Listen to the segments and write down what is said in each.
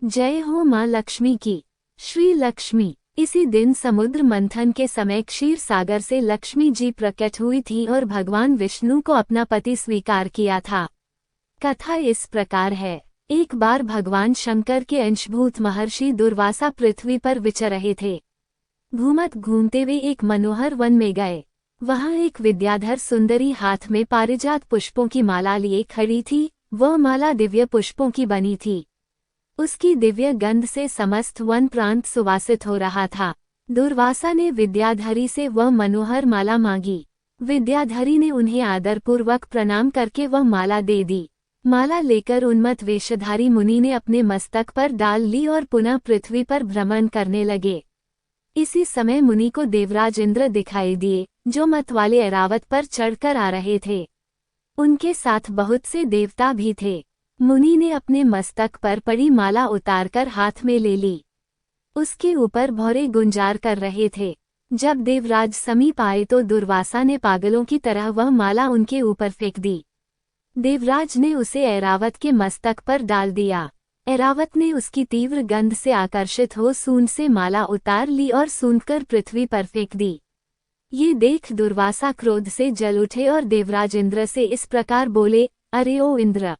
जय हो माँ लक्ष्मी की। श्री लक्ष्मी। इसी दिन समुद्र मंथन के समय क्षीर सागर से लक्ष्मी जी प्रकट हुई थी और भगवान विष्णु को अपना पति स्वीकार किया था। कथा इस प्रकार है। एक बार भगवान शंकर के अंशभूत महर्षि दुर्वासा पृथ्वी पर विचर रहे थे। घूमत घूमते हुए एक मनोहर वन में गए। वहां एक विद्याधर सुंदरी हाथ में पारिजात पुष्पों की माला लिए खड़ी थी। वह माला दिव्य पुष्पों की बनी थी। उसकी दिव्य गंध से समस्त वन प्रांत सुवासित हो रहा था। दुर्वासा ने विद्याधरी से वह मनोहर माला मांगी। विद्याधरी ने उन्हें आदरपूर्वक प्रणाम करके वह माला दे दी। माला लेकर उन्मत्त वेशधारी मुनि ने अपने मस्तक पर डाल ली और पुनः पृथ्वी पर भ्रमण करने लगे। इसी समय मुनि को देवराज इंद्र दिखाई दिए, जो मत वाले ऐरावत पर चढ़कर आ रहे थे। उनके साथ बहुत से देवता भी थे। मुनि ने अपने मस्तक पर पड़ी माला उतारकर हाथ में ले ली। उसके ऊपर भौरे गुंजार कर रहे थे। जब देवराज समीप आए तो दुर्वासा ने पागलों की तरह वह माला उनके ऊपर फेंक दी। देवराज ने उसे ऐरावत के मस्तक पर डाल दिया। ऐरावत ने उसकी तीव्र गंध से आकर्षित हो सूंड से माला उतार ली और सूंघकर पृथ्वी पर फेंक दी। ये देख दुर्वासा क्रोध से जल उठे और देवराज इंद्र से इस प्रकार बोले, अरे ओ इंद्र,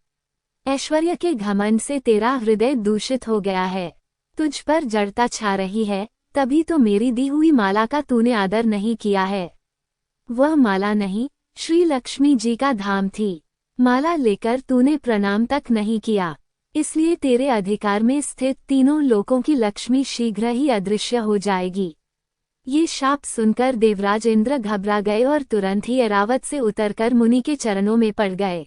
ऐश्वर्य के घमंड से तेरा हृदय दूषित हो गया है। तुझ पर जड़ता छा रही है, तभी तो मेरी दी हुई माला का तूने आदर नहीं किया है। वह माला नहीं, श्री लक्ष्मी जी का धाम थी। माला लेकर तूने प्रणाम तक नहीं किया, इसलिए तेरे अधिकार में स्थित तीनों लोकों की लक्ष्मी शीघ्र ही अदृश्य हो जाएगी। ये शाप सुनकर देवराज इंद्र घबरा गए और तुरंत ही ऐरावत से उतरकर मुनि के चरणों में पड़ गए।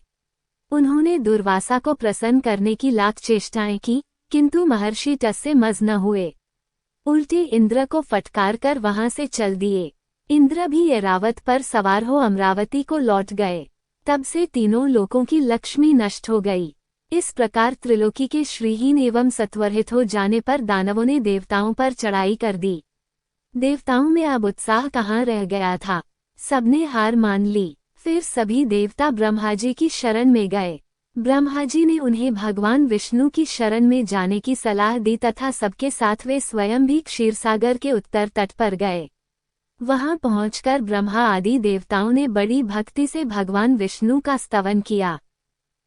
उन्होंने दुर्वासा को प्रसन्न करने की लाख चेष्टाएं की, किंतु महर्षि टस से मज न हुए। उल्टे इंद्र को फटकार कर वहां से चल दिए। इंद्र भी ऐरावत पर सवार हो अमरावती को लौट गए। तब से तीनों लोकों की लक्ष्मी नष्ट हो गई। इस प्रकार त्रिलोकी के श्रीहीन एवं सत्वरहित हो जाने पर दानवों ने देवताओं पर चढ़ाई कर दी। देवताओं में अब उत्साह कहाँ रह गया था। सबने हार मान ली। फिर सभी देवता ब्रह्मा जी की शरण में गए। ब्रह्मा जी ने उन्हें भगवान विष्णु की शरण में जाने की सलाह दी तथा सबके साथ वे स्वयं भी क्षीरसागर के उत्तर तट पर गए। वहां पहुंचकर ब्रह्मा आदि देवताओं ने बड़ी भक्ति से भगवान विष्णु का स्तवन किया।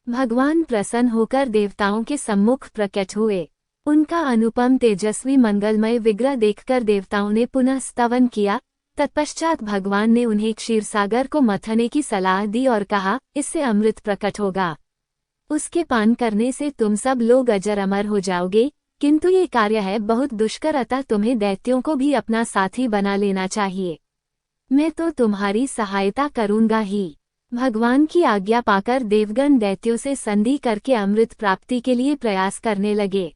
भगवान प्रसन्न होकर देवताओं के सम्मुख प्रकट हुए। उनका अनुपम तेजस्वी मंगलमय विग्रह देखकर देवताओं ने पुनः स्तवन किया। तत्पश्चात भगवान ने उन्हें क्षीरसागर को मथने की सलाह दी और कहा, इससे अमृत प्रकट होगा। उसके पान करने से तुम सब लोग अजर अमर हो जाओगे, किंतु ये कार्य है बहुत दुष्कर, अतः तुम्हें दैत्यों को भी अपना साथी बना लेना चाहिए। मैं तो तुम्हारी सहायता करूंगा ही। भगवान की आज्ञा पाकर देवगण दैत्यों से संधि करके अमृत प्राप्ति के लिए प्रयास करने लगे।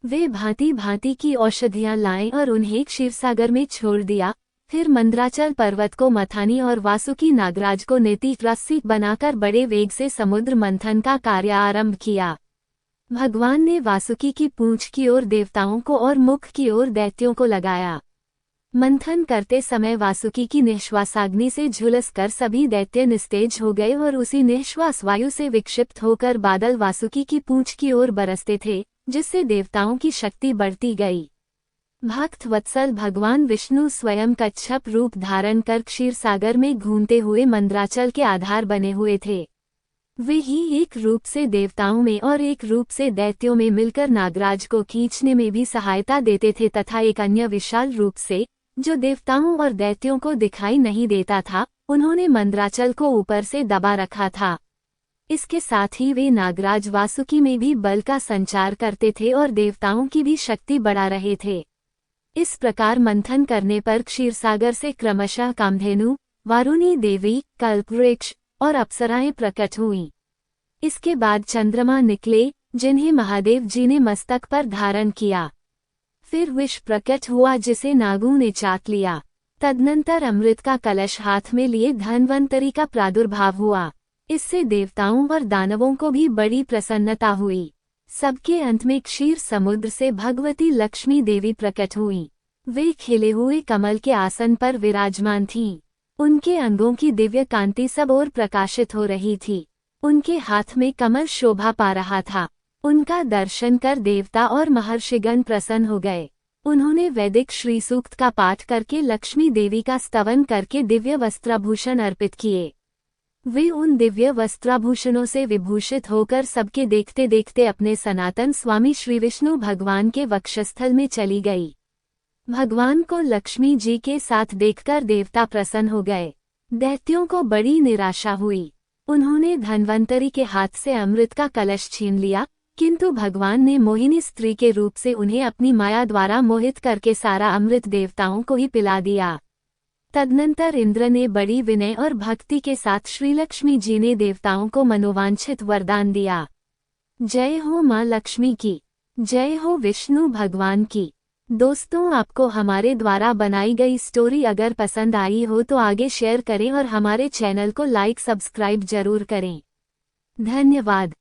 वे भांति भांति की औषधियां लाए और उन्हें क्षीरसागर में छोड़ दिया। फिर मंद्राचल पर्वत को मथानी और वासुकी नागराज को नेति रस्सी बनाकर बड़े वेग से समुद्र मंथन का कार्य आरंभ किया। भगवान ने वासुकी की पूंछ की ओर देवताओं को और मुख की ओर दैत्यों को लगाया। मंथन करते समय वासुकी की निश्वासाग्नि से झुलसकर सभी दैत्य निस्तेज हो गए और उसी निश्वास वायु से विक्षिप्त होकर बादल वासुकी की पूंछ की ओर बरसते थे, जिससे देवताओं की शक्ति बढ़ती गई। भक्त वत्सल भगवान विष्णु स्वयं कच्छप रूप धारण कर क्षीरसागर में घूमते हुए मंद्राचल के आधार बने हुए थे। वे ही एक रूप से देवताओं में और एक रूप से दैत्यों में मिलकर नागराज को खींचने में भी सहायता देते थे तथा एक अन्य विशाल रूप से, जो देवताओं और दैत्यों को दिखाई नहीं देता था, उन्होंने मंद्राचल को ऊपर से दबा रखा था। इसके साथ ही वे नागराज वासुकी में भी बल का संचार करते थे और देवताओं की भी शक्ति बढ़ा रहे थे। इस प्रकार मंथन करने पर क्षीरसागर से क्रमशः कामधेनु, वारुणी देवी, कल्पवृक्ष और अप्सराएं प्रकट हुईं। इसके बाद चंद्रमा निकले, जिन्हें महादेव जी ने मस्तक पर धारण किया। फिर विष प्रकट हुआ जिसे नागों ने चाट लिया। तदनंतर अमृत का कलश हाथ में लिए धन्वंतरी का प्रादुर्भाव हुआ। इससे देवताओं और दानवों को भी बड़ी प्रसन्नता हुई। सबके अंत में क्षीर समुद्र से भगवती लक्ष्मी देवी प्रकट हुईं। वे खिले हुए कमल के आसन पर विराजमान थीं। उनके अंगों की दिव्य कांति सब ओर प्रकाशित हो रही थी। उनके हाथ में कमल शोभा पा रहा था। उनका दर्शन कर देवता और महर्षिगण प्रसन्न हो गए। उन्होंने वैदिक श्री सूक्त का पाठ करके लक्ष्मी देवी का स्तवन करके दिव्य वस्त्राभूषण अर्पित किए। वे उन दिव्य वस्त्राभूषणों से विभूषित होकर सबके देखते देखते अपने सनातन स्वामी श्री विष्णु भगवान के वक्षस्थल में चली गई। भगवान को लक्ष्मी जी के साथ देखकर देवता प्रसन्न हो गए। दैत्यों को बड़ी निराशा हुई। उन्होंने धन्वंतरी के हाथ से अमृत का कलश छीन लिया, किंतु भगवान ने मोहिनी स्त्री के रूप से उन्हें अपनी माया द्वारा मोहित करके सारा अमृत देवताओं को ही पिला दिया। तदनंतर इंद्र ने बड़ी विनय और भक्ति के साथ श्रीलक्ष्मी जी ने देवताओं को मनोवांछित वरदान दिया। जय हो मां लक्ष्मी की, जय हो विष्णु भगवान की। दोस्तों, आपको हमारे द्वारा बनाई गई स्टोरी अगर पसंद आई हो तो आगे शेयर करें और हमारे चैनल को लाइक सब्सक्राइब जरूर करें। धन्यवाद।